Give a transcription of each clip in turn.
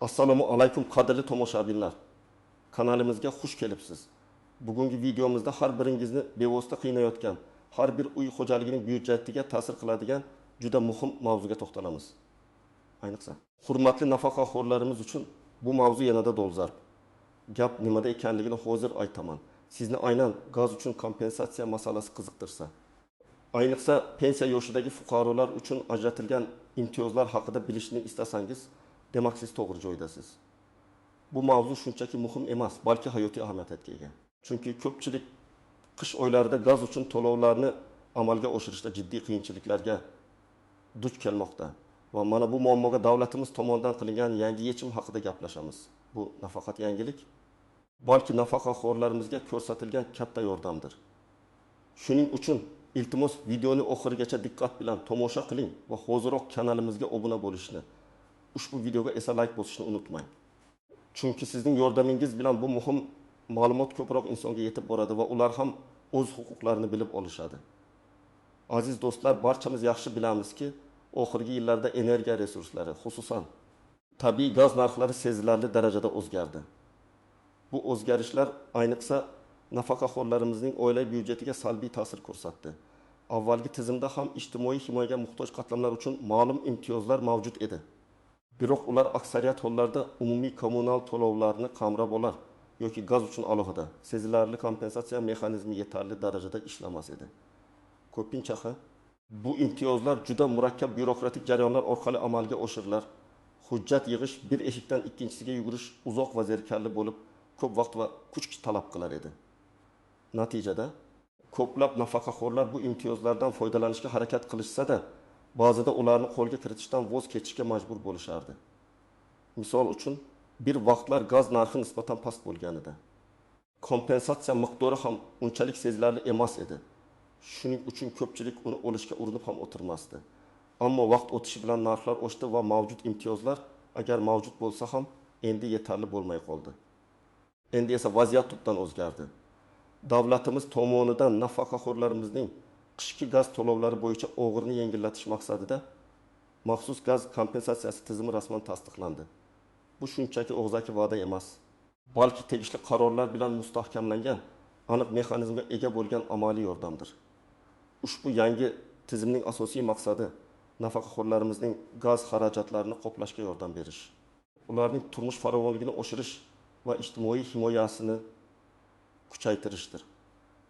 Assalomu alaykum qadrli tomoshabinlar. Kanalimizga xush kelibsiz. Bugungi videomizda har biringizni bevosita qiynayotgan, har bir uy xo'jaligining byudjetiga ta'sir qiladigan juda muhim mavzuga to'xtalamiz. Ayniqsa, hurmatli nafaqaxo'rlarimiz uchun bu mavzu yanada dolzarb. Gap nimada ekanligini hozir aytaman. Sizni aynan gaz uchun kompensatsiya masalasi qiziqtirsa, ayniqsa pensiya yoshidagi fuqarolar uchun ajratilgan imtiyozlar haqida bilishni istasangiz, demak siz to'g'ri joydasiz. Bu mavzu shunchaki muhim emas, balki hayotiy ahamiyatga ega. Chunki ko'pchilik qish oylarida gaz uchun to'lovlarni amalga oshirishda jiddiy qiyinchiliklarga duch kelmoqda. Va mana bu muammoga davlatimiz tomonidan qilingan yangi yechim haqida gaplashamiz. Bu nafaqat yangilik, balki nafaqaxo'rlarimizga ko'rsatilgan katta yordamdir. Shuning uchun iltimos videoni oxirigacha diqqat bilan tomosha qiling va hoziroq kanalimizga obuna bo'lishni, ushbu videoga esa like bosishni unutmang. Chunki sizning yordamingiz bilan bu muhim ma'lumot ko'proq insonga yetib boradi va ular ham o'z huquqlarini bilib olishadi. Aziz do'stlar, barchamiz yaxshi bilamizki, oxirgi yillarda energiya resurslari, xususan tabiiy gaz narxlari sezilarli darajada o'zgardi. Bu o'zgarishlar ayniqsa nafaqaxo'rlarimizning oila byudjetiga salbiy ta'sir ko'rsatdi. Avvalgi tizimda ham ijtimoiy himoyaga muhtoj qatlamlar uchun ma'lum imtiyozlar mavjud edi. Biroq ular aksariyat hollarda umumiy kommunal to'lovlarni qamrab olar yoki gaz uchun alohida sezilarli kompensatsiya mexanizmi yetarli darajada ishlamas edi. Ko'pincha bu imtiyozlar juda murakkab byurokratik jarayonlar orqali amalga oshirilar. Hujjat yig'ish, bir eshikdan ikkinchisiga yugurish uzoq va zerikarli bo'lib, ko'p vaqt va kuch talab qilar edi. Natijada ko'plab nafaqaxo'rlar bu imtiyozlardan foydalanishga harakat qilishsa-da, ba'zida ularni qo'lga kiritishdan voz kechishga majbur bo'lishardi. Misol uchun, bir vaqtlar gaz narxi nisbatan past bo'lganida kompensatsiya miqdori ham unchalik sezilarli emas edi. Shuning uchun ko'pchilik uni olishga urinib ham o'tirmasdi. Ammo vaqt o'tishi bilan narxlar oshdi va mavjud imtiyozlar, agar mavjud bo'lsa ham, endi yetarli bo'lmay qoldi. Endi esa vaziyat tubdan o'zgardi. Davlatimiz tomonidan nafaqaxo'rlarimizning qishki gaz to'lovlari bo'yicha og'irni yengillatish maqsadida maxsus gaz kompensatsiyasi tizimi rasman tasdiqlandi. Bu shunchaki og'zaki va'da emas, balki tegishli qarorlar bilan mustahkamlangan, aniq mexanizmga ega bo'lgan amaliy yordamdir. Ushbu yangi tizimning asosiy maqsadi nafaqaxo'rlarimizning gaz xarajatlarini qoplashga yordam berish, ularning turmush farovonligini oshirish va ijtimoiy himoyasini kuchaytirishdir.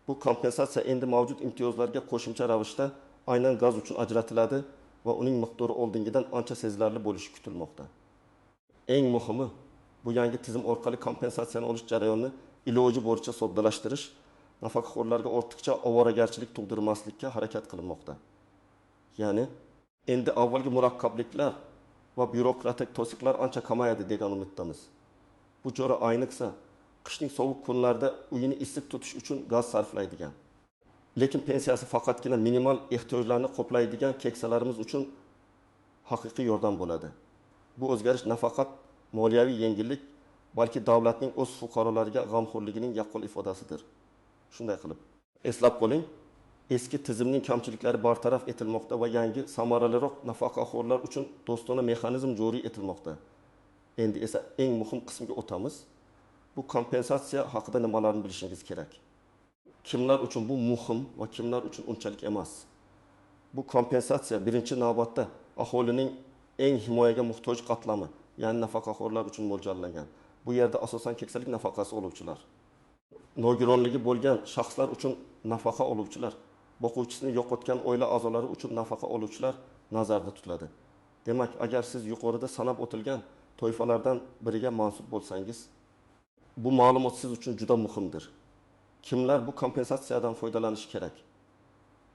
Bu kompensatsiya endi mavjud imtiyozlarga qo'shimcha ravishda aynan gaz uchun ajratiladi va uning miqdori oldingidan ancha sezilarli bo'lishi kutilmoqda. Eng muhimi, bu yangi tizim orqali kompensatsiyani olish jarayonini iloji boricha soddalashtirish, nafaqaxo'rlarga ortiqcha ovoragarchilik tug'dirmaslikka harakat qilinmoqda. Ya'ni, endi avvalgi murakkabliklar va byurokratik to'siqlar ancha kamayadi degan umiddamiz. Bu chora ayniqsa qishning sovuq kunlarida uyini issiq tutish uchun gaz sarflaydigan, lekin pensiyasi faqatgina minimal ehtiyojlarni qoplaydigan keksalarimiz uchun haqiqiy yordam bo'ladi. Bu o'zgarish nafaqat moliyaviy yengillik, balki davlatning o'z fuqarolariga g'amxo'rligining yaqqol ifodasidir. Shunday qilib, eslab qoling, eski tizimning kamchiliklari bartaraf etilmoqda va yangi samaraliroq nafaqaxo'rlar uchun do'stona mexanizm joriy etilmoqda. Endi esa eng muhim qismga o'tamiz. Bu kompensatsiya haqida nimalarni bilishingiz kerak? Kimlar uchun bu muhim va kimlar uchun unchalik emas? Bu kompensatsiya birinchi navbatda aholining eng himoyaga muhtoj qatlami, ya'ni nafaqaxo'rlar uchun mo'ljallangan. Bu yerda asosan keksalik nafaqasi oluvchilar, nogironligi bo'lgan shaxslar uchun nafaqa oluvchilar, boquvchisini yo'qotgan oila a'zolari uchun nafaqa oluvchilar nazarda tutiladi. Demak, agar siz yuqorida sanab o'tilgan toifalardan biriga mansub bo'lsangiz, bu ma'lumot siz uchun juda muhimdir. Kimlar bu kompensatsiyadan foydalanishi kerak?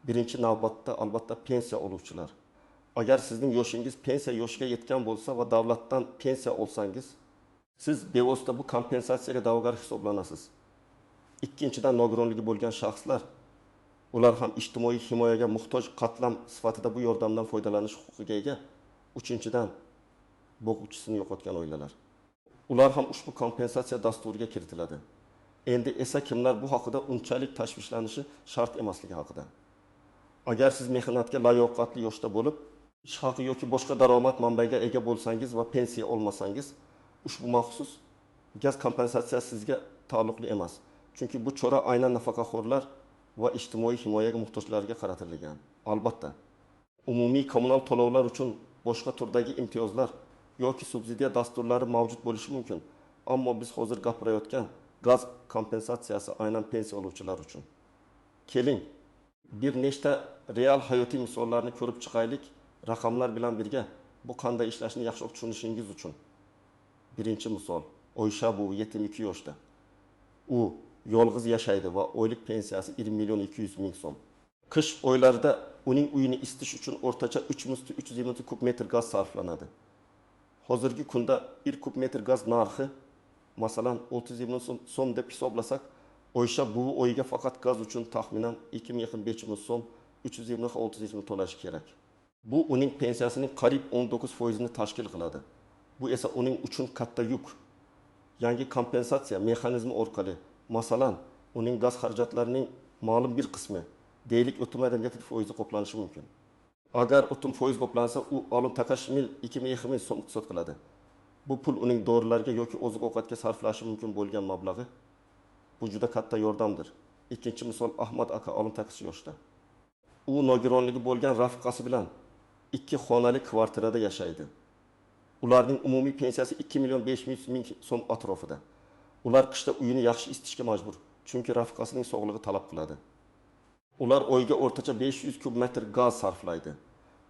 Birinchi navbatda albatta pensiya oluvchilar. Agar sizning yoshingiz pensiya yoshiga yetgan bo'lsa va davlatdan pensiya olsangiz, siz bevosita bu kompensatsiyaga da'vogar hisoblanasiz. Ikkinchidan, nogironligi bo'lgan shaxslar, ular ham ijtimoiy himoyaga muhtoj qatlam sifatida bu yordamdan foydalanish huquqiga ega. Uchinchidan, boquvchisini yo'qotgan oilalar. Ular ham ushbu kompensatsiya dasturiga kiritiladi. Endi esa kimlar bu haqida unchalik tashvishlanishi shart emasligi haqida. Agar siz mehnatga layoqatli yoshda bo'lib, ish haqi yoki boshqa daromad manbaiga ega bo'lsangiz va pensiya olmasangiz, ushbu maxsus gaz kompensatsiyasi sizga taalluqli emas. Chunki bu chora aynan nafaqaxo'rlar va ijtimoiy himoyaga muhtojlarga qaratilgan. Albatta, umumiy kommunal to'lovlar uchun boshqa turdagi imtiyozlar yoki subsidiya dasturlari mavjud bo'lishi mumkin. Ammo biz hozir gapirayotgan gaz kompensatsiyasi aynan pensiya oluvchilar uchun. Keling, bir nechta real hayotiy misollarni ko'rib chiqaylik. Raqamlar bilan birga bu qanday ishlashini yaxshiroq tushunishingiz uchun. Birinchi misol, Oysha buvi 72 yoshda. U yolg'iz yashaydi va oylik pensiyasi 20.200.000 so'm. Qish oylarida uning uyini isitish uchun o'rtacha 320 kub metr gaz sarflanadi. Hozirgi kunda 1 kub metr gaz narxi masalan 30.000 so'm deb hisoblasak, Oysha buvi oyiga faqat gaz uchun taxminan 2.500 so'm, 320-600 to'lashi kerak. Bu uning pensiyasining qariyb 19%ni tashkil qiladi. Bu esa uning uchun katta yuk. Yangi kompensatsiya mexanizmi orqali, masalan, uning gaz xarajatlarining ma'lum bir qismi, deylik o'tmadan negativ foizi qoplanishi mumkin. Agar o'tim foiz qoplansa, u olin taqashmil 2.500 so'm iqtisod qiladi. Bu pul uning dorilarga yoki oziq-ovqatga sarflashi mumkin bo'lgan mablag'i. Bu juda katta yordamdir. Ikkinchi misol, Ahmad aka olin taqash yoshda. U nogironligi bo'lgan rafiqasi bilan 2 xonali kvartirada yashaydi. Ularning umumiy pensiyasi 2.500.000 so'm atrofida. Ular qishda uyini yaxshi isitishga majbur, chunki rafiqasining sog'lig'i talab qiladi. Ular oyga o'rtacha 500 kub metr gaz sarflaydi.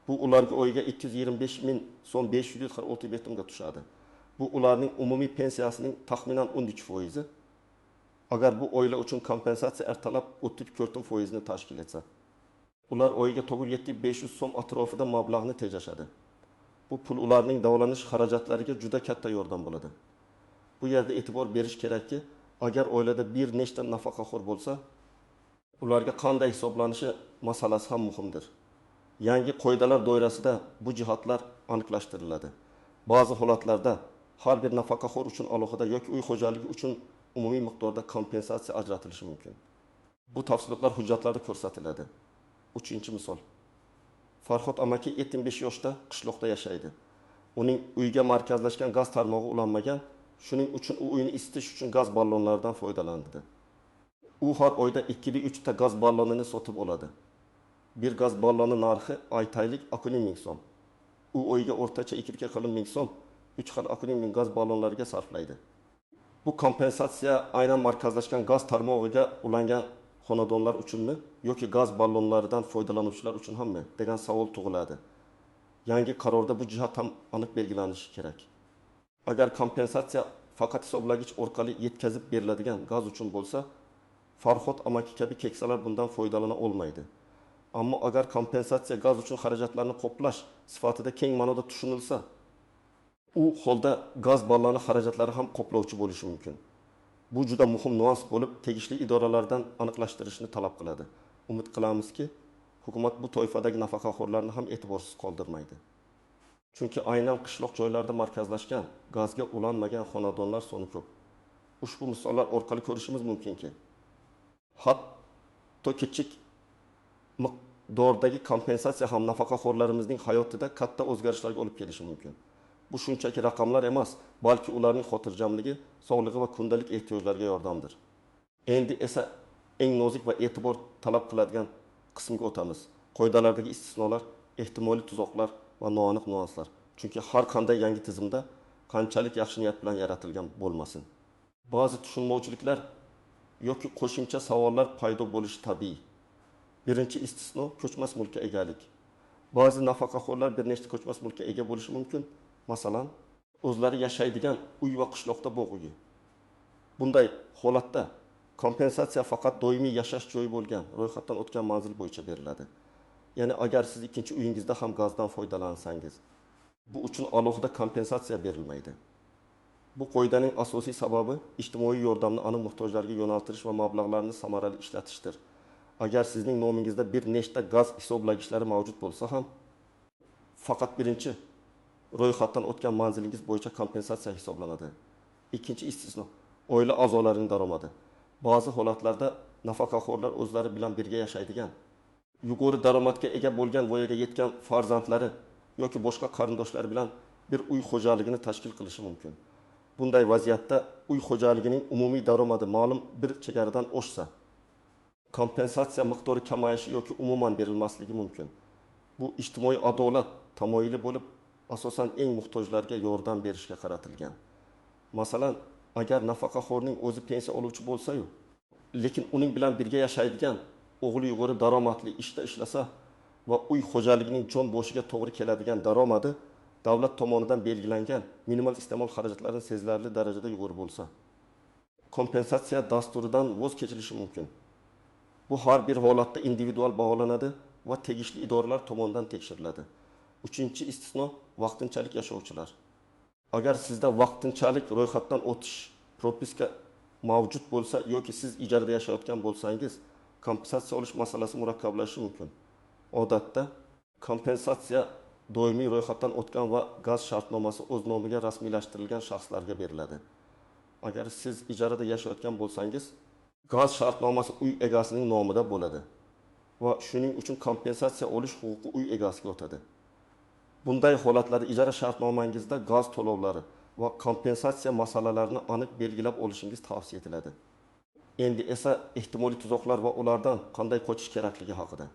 Bu ularga oyga 225.000 so'm 546 betimga tushadi. Bu ularning umumiy pensiyasining taxminan 13%. Agar bu oila uchun kompensatsiya ertalab 34% tashkil etsa, ular oyiga 700 so'm atrofida mablag'ni tejashadi. Bu pul ularning davolanish xarajatlariga juda katta yordam bo'ladi. Bu yerda e'tibor berish kerakki, agar oilada bir nechta nafaqaxo'r bo'lsa, ularga qanday hisoblanishi masalasi ham muhimdir. Yangi qoidalar doirasida bu jihatlar aniqlashtiriladi. Ba'zi holatlarda har bir nafaqaxo'r uchun alohida yoki uy xo'jaligi uchun umumiy miqdorda kompensatsiya ajratilishi mumkin. Bu tafsilotlar hujjatlarda ko'rsatiladi. 3-misol. Farhod amaki 75 yoshda qishloqda yashaydi. Uning uyga markazlashgan gaz tarmog'i ulanmagan, shuning uchun u uyini isitish uchun gaz ballonlaridan foydalandi. U har oyda 2-3 ta gaz ballonini sotib oladi. Bir gaz balloni narxi aytaylik 10.000 so'm. U oyga o'rtacha 2.000 so'm 3 xil 10.000 gaz ballonlariga sarflaydi. Bu kompensatsiya aynan markazlashgan gaz tarmog'iga ulangan xonadonlar uchunmi yoki gaz ballonlaridan foydalanuvchilar uchun hammi degan savol tug'iladi. Yangi qarorda bu jihat ham aniq belgilanishi kerak. Agar kompensatsiya faqat hisoblagich orqali yetkazib beriladigan gaz uchun bo'lsa, Farhod amaki kabi keksalar bundan foydalana olmaydi. Ammo agar kompensatsiya gaz uchun xarajatlarni qoplash sifatida keng ma'noda tushunilsa, u holda gaz balloni xarajatlari ham qoplovchi bo'lishi mumkin. Bu juda muhim nuans bo'lib, tegishli idoralardan aniqlashtirishni talab qiladi. Umid qilamizki, hukumat bu toifadagi nafaqaxo'rlarni ham e'tiborsiz qoldirmaydi. Chunki aynan qishloq joylarda markazlashgan, gazga ulanmagan xonadonlar soni ko'p. Ushbu misollar orqali ko'rishimiz mumkinki, hatto kichik miqdordagi kompensatsiya ham nafaqaxo'rlarimizning hayotida katta o'zgarishlarga olib kelishi mumkin. Bu shunchaki raqamlar emas, balki ularning xotirjamligi, sog'lig'i va kundalik ehtiyojlariga yordamdir. Endi esa eng nozik va e'tibor talab qiladigan qismga o'tamiz. Qoidalardagi istisnolar, ehtimoliy tuzoqlar va noaniq nuanslar. Chunki har qanday yangi tizimda qanchalik yaxshi niyat bilan yaratilgan bo'lmasin, ba'zi tushunmovchiliklar yoki qo'shimcha savollar paydo bo'lishi tabiiy. Birinchi istisno ko'chmas mulkka egalik. Ba'zi nafaqaxo'rlar bir nechta ko'chmas mulkka ega bo'lishi mumkin. Masalan, o'zlari yashaydigan uy va qishloqda bog' uyi. Bunday holatda kompensatsiya faqat doimiy yashash joyi bo'lgan, ro'yxatdan o'tgan manzil bo'yicha beriladi. Ya'ni agar siz ikkinchi uyingizda ham gazdan foydalansangiz, bu uchun alohida kompensatsiya berilmaydi. Bu qoidaning asosiy sababi ijtimoiy yordamni aniq muhtojlarga yo'naltirish va mablag'larni samarali ishlatishdir. Agar sizning nomingizda bir nechta gaz hisoblagichlari mavjud bo'lsa ham, faqat birinchi ro'yxatdan o'tgan manzilingiz bo'yicha kompensatsiya hisoblanadi. Ikkinchi istisno, oila a'zolarining daromadi. Ba'zi holatlarda nafaqaxo'rlar o'zlari bilan birga yashaydigan, yuqori daromadga ega bo'lgan voyaga yetgan farzandlari yoki boshqa qarindoshlari bilan bir uy xo'jaligini tashkil qilishi mumkin. Bunday vaziyatda uy xo'jaligining umumiy daromadi ma'lum bir chegaradan oshsa, kompensatsiya miqdori kamayishi yoki umuman berilmasligi mumkin. Bu ijtimoiy adolat tamoyili bo'lib, asosan eng muhtojlarga yordam berishga qaratilgan. Masalan, agar nafaqaxo'rning o'zi pensiya oluvchi bo'lsa-yu, lekin uning bilan birga yashaydigan o'g'li yuqori daromadli ishda ishlasa va uy xo'jaligining jon boshiga to'g'ri keladigan daromadi davlat tomonidan belgilangan minimal iste'mol xarajatlarining sezilarli darajada yuqori bo'lsa, kompensatsiya dasturidan voz kechilishi mumkin. Bu har bir holatda individual baholanadi va tegishli idoralar tomonidan tekshiriladi. Uchinchi istisno vaqtinchalik yashovchilar. Agar sizda vaqtinchalik ro'yxatdan o'tish propiska mavjud bo'lsa yoki siz ijarada yashayotgan bo'lsangiz, kompensatsiya olish masalasi murakkablashishi mumkin. Odatda kompensatsiya doimiy ro'yxatdan o'tgan va gaz shartnomasi o'z nomiga rasmiylashtirilgan shaxslarga beriladi. Agar siz ijarada yashayotgan bo'lsangiz, gaz shartnomasi uy egasining nomida bo'ladi va shuning uchun kompensatsiya olish huquqi uy egasiga o'tadi. Bunday holatlarda ijara shartnomangizda gaz to'lovlari va kompensatsiya masalalarini aniq belgilab olishingiz tavsiya etiladi. Endi esa ehtimoliy tuzoqlar va ulardan qanday qochish kerakligi haqida.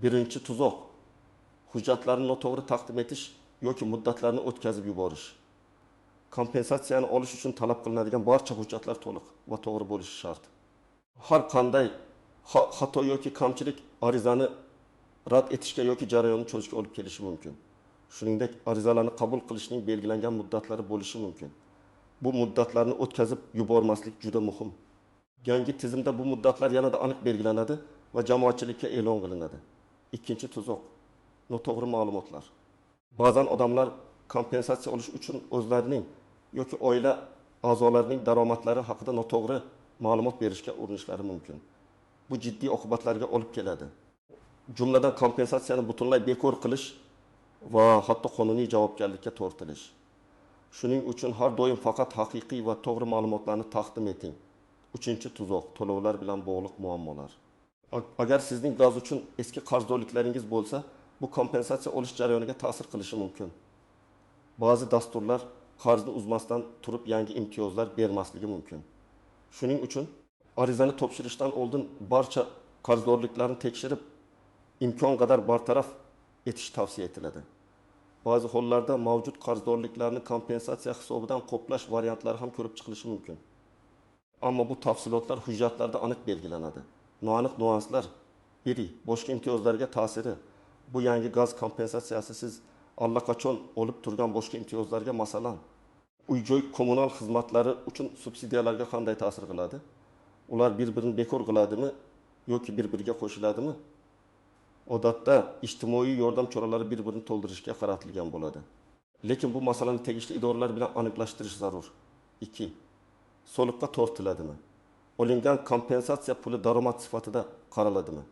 Birinchi tuzoq: hujjatlarni noto'g'ri taqdim etish yoki muddatlarni o'tkazib yuborish. Kompensatsiyani olish uchun talab qilinadigan barcha hujjatlar to'liq va to'g'ri bo'lishi shart. Har qanday xato yoki kamchilik arizani rad etishga yoki jarayonni cho'zishga olib kelishi mumkin. Shuningdek, arizalarni qabul qilishning belgilangan muddatlari bo'lishi mumkin. Bu muddatlarni o'tkazib yubormaslik juda muhim. Yangi tizimda bu muddatlar yanada aniq belgilanadi va jamoatchilikka e'lon qilinadi. Ikkinchi tuzoq: noto'g'ri ma'lumotlar. Ba'zan odamlar kompensatsiya olish uchun o'zlarining yoki oila a'zolarining daromadlari haqida noto'g'ri ma'lumot berishga urinishlari mumkin. Bu jiddiy oqibatlarga olib keladi. Jumladan kompensatsiyani butunlay bekor qilish va hatto qonuniy javobgarlikka tortilish. Shuning uchun har doim faqat haqiqiy va to'g'ri ma'lumotlarni taqdim eting. Uchinchi tuzoq: to'lovlar bilan bog'liq muammolar. Agar sizning gaz uchun eski qarzdorliklaringiz bo'lsa, bu kompensatsiya olish jarayoniga ta'sir qilishi mumkin. Ba'zi dasturlar qarzni uzmasdan turib yangi imtiyozlar bermasligi mumkin. Shuning uchun arizani topshirishdan oldin barcha qarzdorliklarni tekshirib, imkon qadar bartaraf etish tavsiya etiladi. Ba'zi hollarda mavjud qarzdorliklarni kompensatsiya hisobidan qoplash variantlari ham ko'rib chiqilishi mumkin. Ammo bu tafsilotlar hujjatlarda aniq belgilanadi. Noaniq nüanslar: biri, boshqa imtiyozlarga ta'siri. Bu yangi gaz kompensatsiyasi siz allaqachon olib turgan boshqa imtiyozlarga, masalan, uy-joy kommunal xizmatlari uchun subsidiyalarga qanday ta'sir qiladi? Ular bir-birini bekor qiladimi yoki bir-biriga qo'shiladimi? Odatda ijtimoiy yordam choralari bir-birini to'ldirishga qaratilgan bo'ladi. Lekin bu masalani tegishli idoralar bilan aniqlashtirish zarur. 2. Soliqqa tortiladimi? Olingan kompensatsiya puli daromad sifatida qaraladimi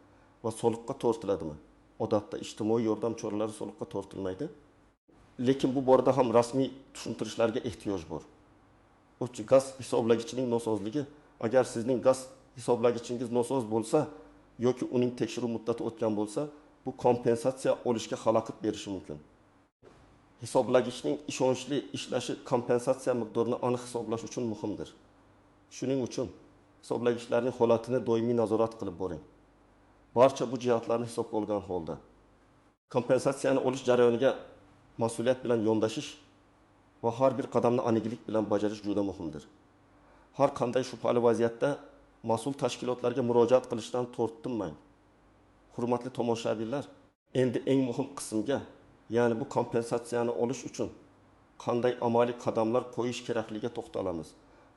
va soliqqa tortiladimi? Odatda ijtimoiy yordam choralari soliqqa tortilmaydi. Lekin bu borada ham rasmiy tushuntirishlarga ehtiyoj bor. Gaz hisoblagichining nosozligi: agar sizning gaz hisoblagichingiz nosoz bo'lsa yoki uning tekshiruv muddati o'tgan bo'lsa, bu kompensatsiya olishga xalaqit berishi mumkin. Hisoblagichning ishonchli ishlashi kompensatsiya miqdorini aniq hisoblash uchun muhimdir. Shuning uchun hisoblagichlarning holatini doimiy nazorat qilib boring. Barcha bu jihatlarni hisobga olgan holda kompensatsiyani olish jarayoniga mas'uliyat bilan yondashish va har bir qadamni aniqlik bilan bajarish juda muhimdir. Har qanday shubhali vaziyatda mas'ul tashkilotlarga murojaat qilishdan tortinmang. Hurmatli tomoshabinlar, endi eng muhim qismga, ya'ni bu kompensatsiyani olish uchun qanday amaliy qadamlar qo'yish kerakligiga to'xtalamiz.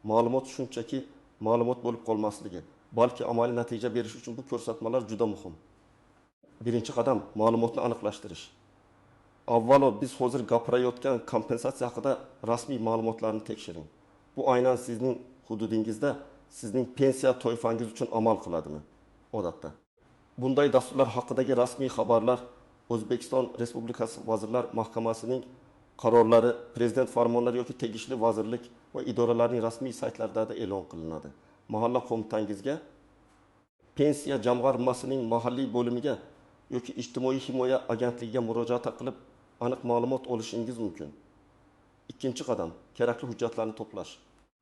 Ma'lumot shunchaki ma'lumot bo'lib qolmasligi, balki amaliy natija berish uchun bu ko'rsatmalar juda muhim. Birinchi qadam ma'lumotni aniqlashtirish. Avvalo biz hozir gapirayotgan kompensatsiya haqida rasmiy ma'lumotlarni tekshiring. Bu aynan sizning hududingizda sizning pensiya toifangiz uchun amal qiladimi? Odatda bunday dasturlar haqidagi rasmiy xabarlar O'zbekiston Respublikasi Vazirlar Mahkamasining qarorlari, prezident farmonlari yoki tegishli vazirlik va idoralarning rasmiy saytlarida e'lon qilinadi. Mahalla qo'mitangizga, pensiya jamg'armasining mahalliy bo'limiga yoki ijtimoiy himoya agentligiga murojaat qilib aniq ma'lumot olishingiz mumkin. Ikkinchi qadam, kerakli hujjatlarni to'plash.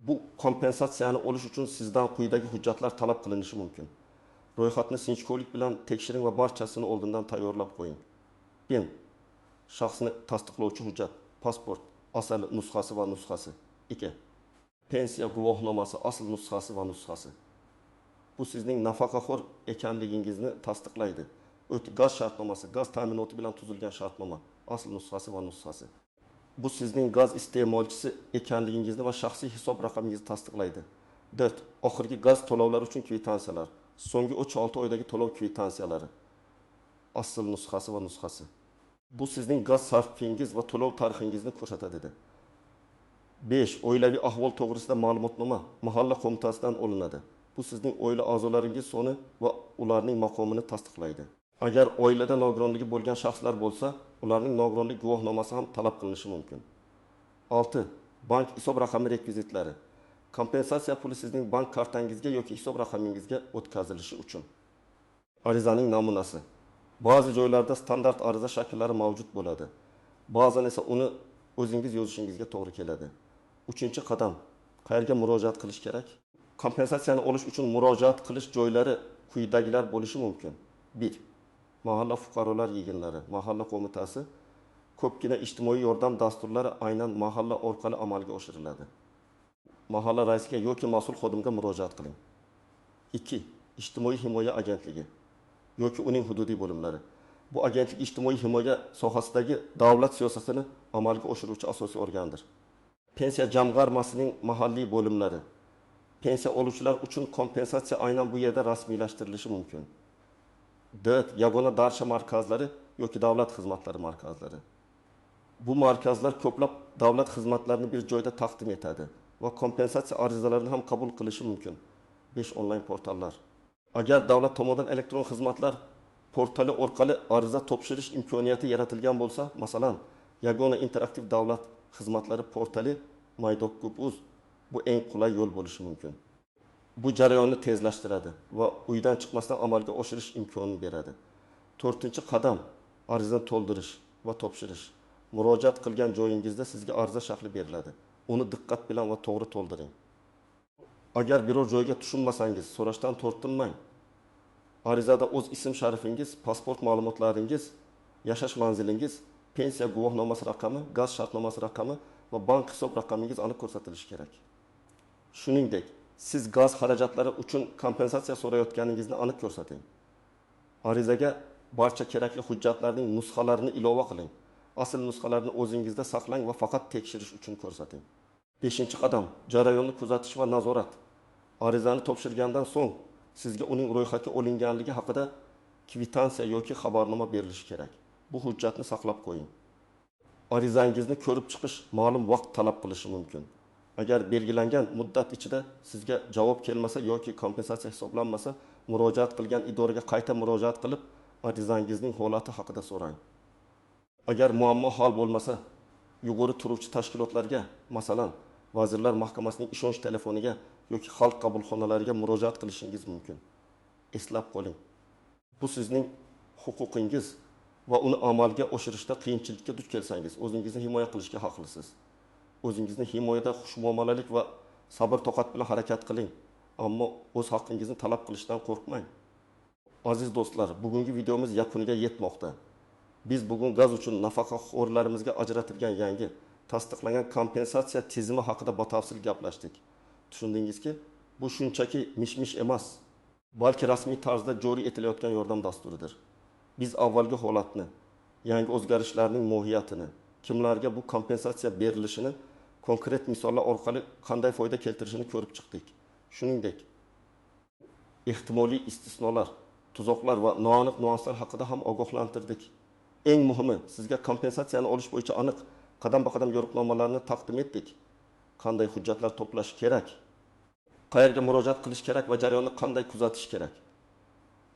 Bu kompensatsiyani olish uchun sizdan quyidagi hujjatlar talab qilinishi mumkin. Ro'yxatni sinchkovlik bilan tekshiring va barchasini oldindan tayyorlab qo'ying. BIM shaxsni tasdiqlovchi hujjat, pasport, asl nusxasi va nusxasi. 2. Pensiya guvohnomasi, asl nusxasi va nusxasi. Bu sizning nafaqaxo'r ekanligingizni tasdiqlaydi. Gaz shartnomasi, gaz ta'minoti bilan tuzilgan shartnoma, asl nusxasi va nusxasi. Bu sizning gaz iste'molchisi ekanligingizni va shaxsiy hisob raqamingizni tasdiqlaydi. 4. Oxirgi gaz to'lovlari uchun kvitansiyalar, so'nggi 3-6 oydagi to'lov kvitansiyalari, asl nusxasi va nusxasi. Bu sizning gaz sarfingiz va to'lov tarixingizni ko'rsatadi. 5. Oilaviy ahvol to'g'risida ma'lumotnoma mahalla qo'mitasidan olinadi. Bu sizning oila a'zolaringiz soni va ularning maqomini tasdiqlaydi. Agar oilada nogironligi bo'lgan shaxslar bo'lsa, ularning nogironlik guvohnomasi ham talab qilinishi mumkin. 6. Bank hisob raqami rekvizitlari. Kompensatsiya puli sizning bank kartangizga yoki hisob raqamingizga o'tkazilishi uchun. Arizaning namunasi. Ba'zi joylarda standart ariza shakllari mavjud bo'ladi. Ba'zan esa uni o'zingiz yozishingizga to'g'ri keladi. 3-qadam. Qayerga murojaat qilish kerak? Kompensatsiyani olish uchun murojaat qilish joylari quyidagilar bo'lishi mumkin. 1. Mahalla fuqarolar yig'inlari, mahalla qo'mitasi. Ko'pgina ijtimoiy yordam dasturlari aynan mahalla orqali amalga oshiriladi. Mahalla raisiga yoki mas'ul xodimga murojaat qiling. 2. Ijtimoiy himoya agentligi yoki uning hududiy bo'limlari. Bu agentlik ijtimoiy himoya sohasidagi davlat siyosatini amalga oshiruvchi asosiy organdir. Pensiya jamg'armasining mahalliy bo'limlari. Pensiya oluvchilar uchun kompensatsiya aynan bu yerda rasmiylashtirilishi mumkin. 4. Yagona darsha markazlari yoki davlat xizmatlari markazlari. Bu markazlar ko'plab davlat xizmatlarini bir joyda taqdim etadi va kompensatsiya arizalarini ham qabul qilishi mumkin. 5. Onlayn portallar. Agar davlat tomonidan elektron xizmatlar portali orqali ariza topshirish imkoniyati yaratilgan bo'lsa, masalan, Yagona interaktiv davlat xizmatlari portali Maydok.uz bu eng qulay yo'l bo'lishi mumkin. Bu jarayonni tezlashtiradi va uydan chiqmasdan amalga oshirish imkonini beradi. 4-qadam arizani to'ldirish va topshirish. Murojaat qilgan joyingizda sizga ariza shakli beriladi. Uni diqqat bilan va to'g'ri to'ldiring. Agar biror joyga tushunmasangiz, so'rashdan tortinmang. Arizada o'z ism sharifingiz, pasport ma'lumotlaringiz, yashash manzilingiz, pensiya guvohnomasi raqami, gaz shartnomasi raqami va bank hisob raqamingiz aniq ko'rsatilishi kerak. Shuningdek, siz gaz xarajatlari uchun kompensatsiya so'rayotganingizni aniq ko'rsating. Arizaga barcha kerakli hujjatlarning nusxalarini ilova qiling. Asl nusxalarni o'zingizda saqlang va faqat tekshirish uchun ko'rsating. 5-qadam jarayonni kuzatish va nazorat. Arizani topshirgandan so'ng sizga uning ro'yxatga olinganligi haqida kvitansiya yoki xabarnoma berilishi kerak. Bu hujjatni saqlab qo'ying. Arizangizni ko'rib chiqish ma'lum vaqt talab qilishi mumkin. Agar belgilangan muddat ichida sizga javob kelmasa yoki kompensatsiya hisoblanmasa, murojaat qilgan idoraga qayta murojaat qilib, arizangizning holati haqida so'rang. Agar muammo hal bo'lmasa, yuqori turuvchi tashkilotlarga, masalan, Vazirlar Mahkamasining ishonch telefoniga yoki xalq qabulxonalariga murojaat qilishingiz mumkin. Eslab qoling. Bu sizning huquqingiz va uni amalga oshirishda qiyinchilikka duch kelsangiz, o'zingizni himoya qilishga haqlisiz. O'zingizni himoyada xushmuomalalik va sabr toqat bilan harakat qiling, ammo o'z haqqingizni talab qilishdan qo'rqmang. Aziz do'stlar, bugungi videomiz yakuniga yetmoqda. Biz bugun gaz uchun nafaqaxo'rlarimizga ajratilgan yangi tasdiqlangan kompensatsiya tizimi haqida batafsil gaplashdik. Tushundingizki, bu shunchaki mish-mish emas, balki rasmiy tarzda joriy etilayotgan yordam dasturidir. Biz avvalgi holatni, yangi o'zgarishlarning mohiyatini, kimlarga bu kompensatsiya berilishini konkret misollar orqali qanday foyda keltirishini ko'rib chiqdik. Shuningdek, ehtimoliy istisnolar, tuzoqlar va noaniq nuanslar haqida ham ogohlantirdik. Eng muhimi, sizga kompensatsiyani olish bo'yicha aniq qadam-qadam yo'riqnomalarni taqdim etdik. Qanday hujjatlar to'plash kerak, qayerga murojaat qilish kerak va jarayonni qanday kuzatish kerak.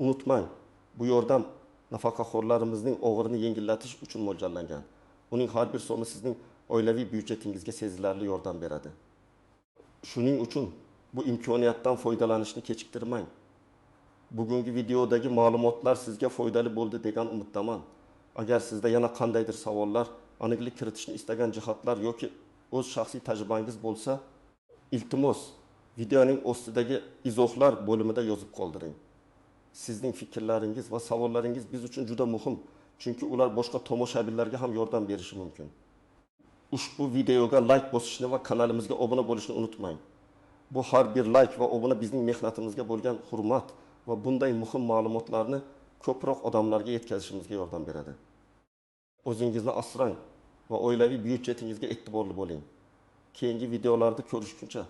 Unutmang, bu yordam nafaqaxo'rlarimizning og'irini yengillatish uchun mo'ljallangan. Uning har bir so'mi sizning oilaviy byudjetingizga sezilarli yordam beradi. Shuning uchun bu imkoniyatdan foydalanishni kechiktirmang. Bugungi videodagi ma'lumotlar sizga foydali bo'ldi degan umiddaman. Agar sizda yana qandaydir savollar, aniqlik kiritishni istagan jihatlar yoki o'z shaxsiy tajribangiz bo'lsa, iltimos videoning ostidagi izohlar bo'limida yozib qoldiring. Sizning fikrlaringiz va savollaringiz biz uchun juda muhim, chunki ular boshqa tomoshabinlarga ham yordam berishi mumkin. Ushbu videoga like bosishni va kanalimizga obuna bo'lishni unutmang. Bu har bir like va obuna bizning mehnatimizga bo'lgan hurmat va bunday muhim ma'lumotlarni ko'proq odamlarga yetkazishimizga yordam beradi. O'zingizni asrang va oilaviy byudjetingizga e'tiborli bo'ling. Keyingi videolarda ko'rishguncha